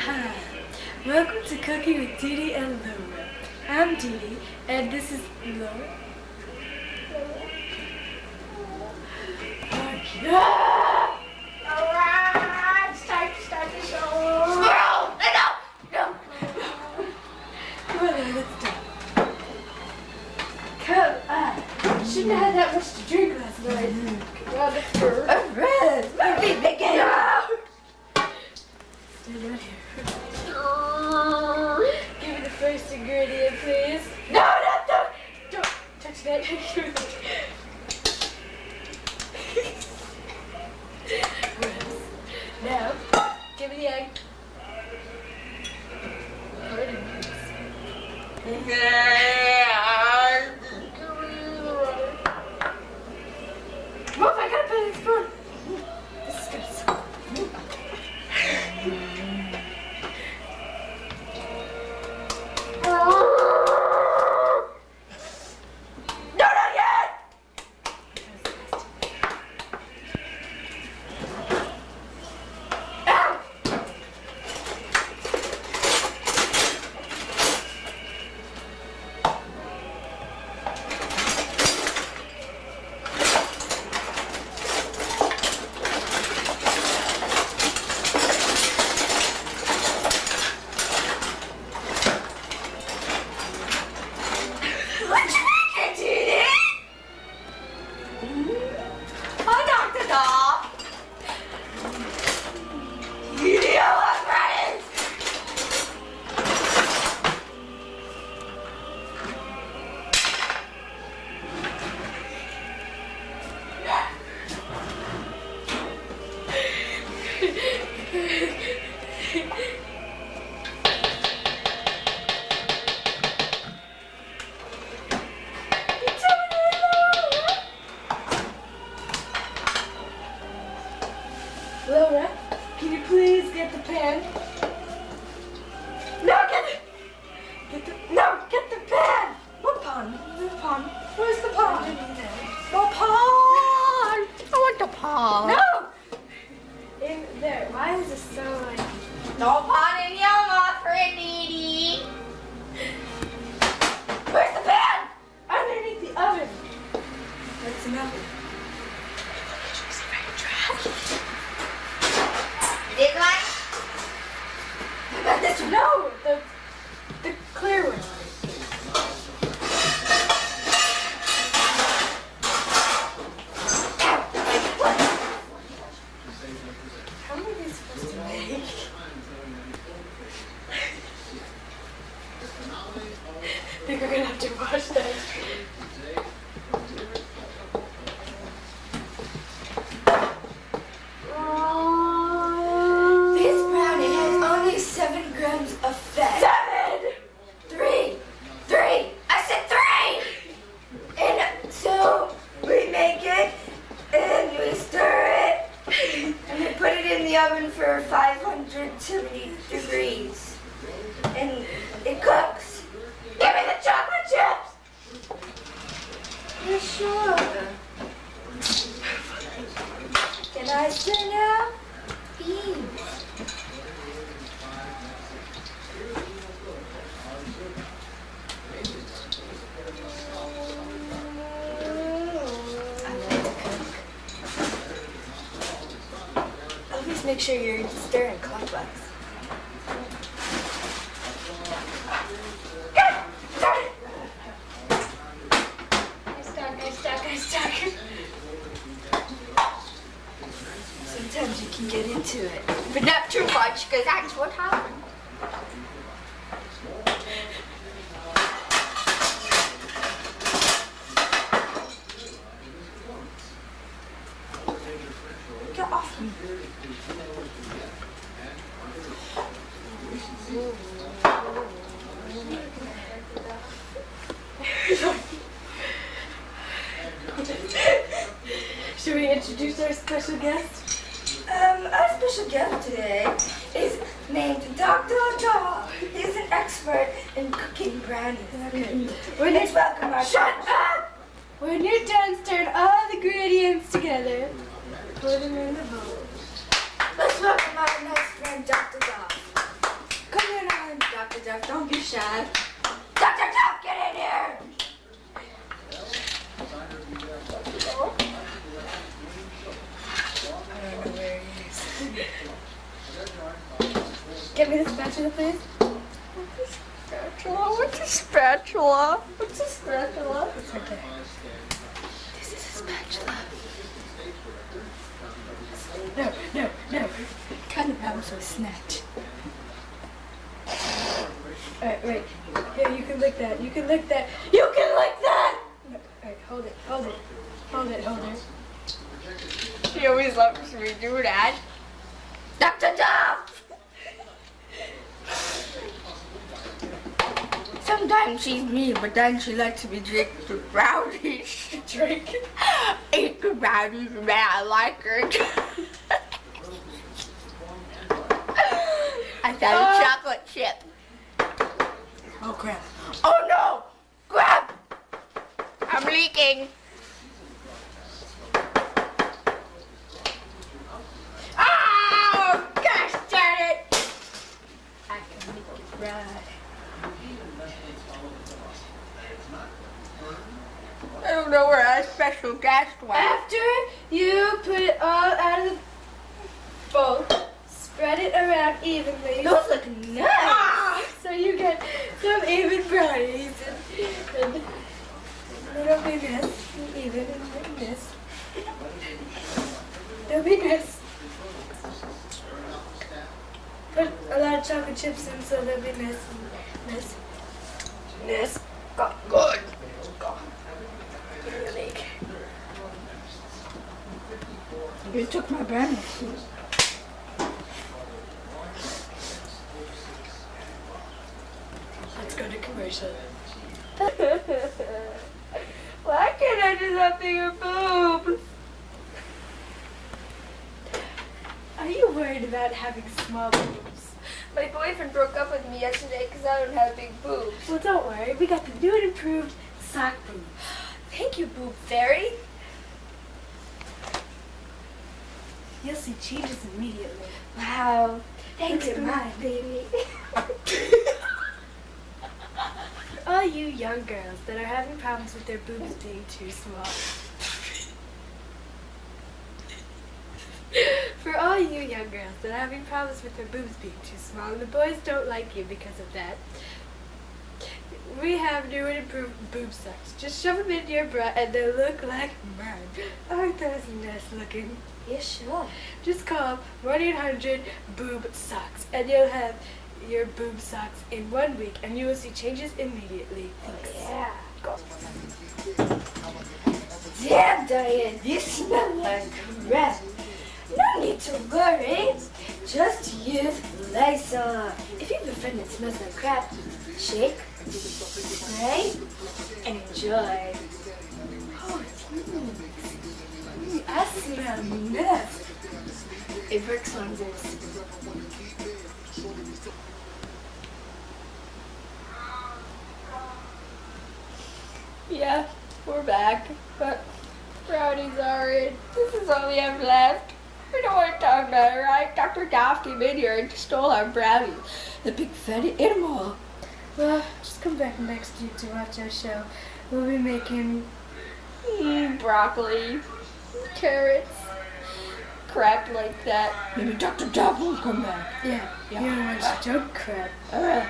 Hi, welcome to Cooking with Didi and Loora. I'm Didi, and this is Loora. Alright, start the show. No. Come on, then, let's do it. Come on. Shouldn't have had that much to drink last night. Come on, let's go. Alright, movie begin. Stand right here. Give me the first ingredient, please. No, Don't touch that. Now, give me the egg. Pour it in, please. Move, I gotta put it in the spoon. This is good. No, not yet. What you making, Didi? I knocked it off. Didi, I love friends. Loora, can you please get the pan? No, get the pan. What pan? The pan. Where's the pan? The pan! I want the pan. No! In there. Why is this so like... No pan in your mouth for it, Didi. Where's the pan? underneath the oven? That's an oven. You didn't like? How about this one? No! The clear one. How many are we supposed to make? I think we're gonna have to wash that. This brownie has only 7 grams of fat. 3! I said 3! And so we make it and we stir it and we put it in the oven for 570 degrees. And it cooks. Give me the chocolate chips! You sure? Can I stir now? Eat. Always make sure you're stirring clockwise. I stuck. Sometimes you can get into it. But not too much, because that's what happened. Get off me. Should we introduce our special guest? Our special guest today is named Dr. Dog. He's an expert in cooking brownies. Okay. Let's welcome our... Shut up! When you're done, stir all the ingredients together. Put them in the bowl. Let's welcome our nice friend, Dr. Dog. Dr. Duff, don't be shy. Dr. Duff, get in here! I don't know where he is. Get me the spatula, please. Spatula? What's a spatula? What's a spatula? It's right there. This is a spatula. No. Kind of happens with snatch. Alright, wait. Here, you can lick that. You can lick that. You can lick that! No, alright, hold it. She always loves me do that. Dr. Duff! Sometimes she's mean, but then she lets me drink the brownies. Eat the brownies, man, I like her. I found a chocolate chip. Oh crap. Oh no! Grab! I'm leaking. Oh, gosh darn it! I can make it right. I don't know where our special guest went. After you put it all out of the bowl, spread it around evenly. Those look nice. So you get some even brownies and it'll be this, even and this. It'll be this. Put a lot of chocolate chips in so they'll be this and this. This. Good. Unique. You took my brownies. Let's go to commercial. Why can't I do that bigger boobs? Are you worried about having small boobs? My boyfriend broke up with me yesterday because I don't have big boobs. Well, don't worry. We got the new and improved sock boobs. Thank you, Boob Fairy. You'll see changes immediately. Wow. Thanks, Look at mine. baby. For all you young girls that are having problems with their boobs being too small. For all you young girls that are having problems with their boobs being too small and the boys don't like you because of that, we have new and improved boob socks. Just shove them into your bra and they'll look like mine. Aren't those nice looking? Yeah, sure. Just call 1-800-BOOB-SOCKS and you'll have your boob socks in 1 week and you will see changes immediately. Thanks. Yeah. Go. Damn, Diane, you smell like crap. No need to worry. Just use Lysol. If you have a friend that smells like crap, shake, spray, and enjoy. Oh, I smell mess. It works wonders. Yeah, we're back, but brownies are in. This is all we have left. We don't want to talk about it, right? Dr. Duff came in here and stole our brownies. The big fatty animal. Well, just come back next week to watch our show. We'll be making Broccoli, carrots, crap like that. Maybe Dr. Duff will come back. you don't want junk crap. Bye.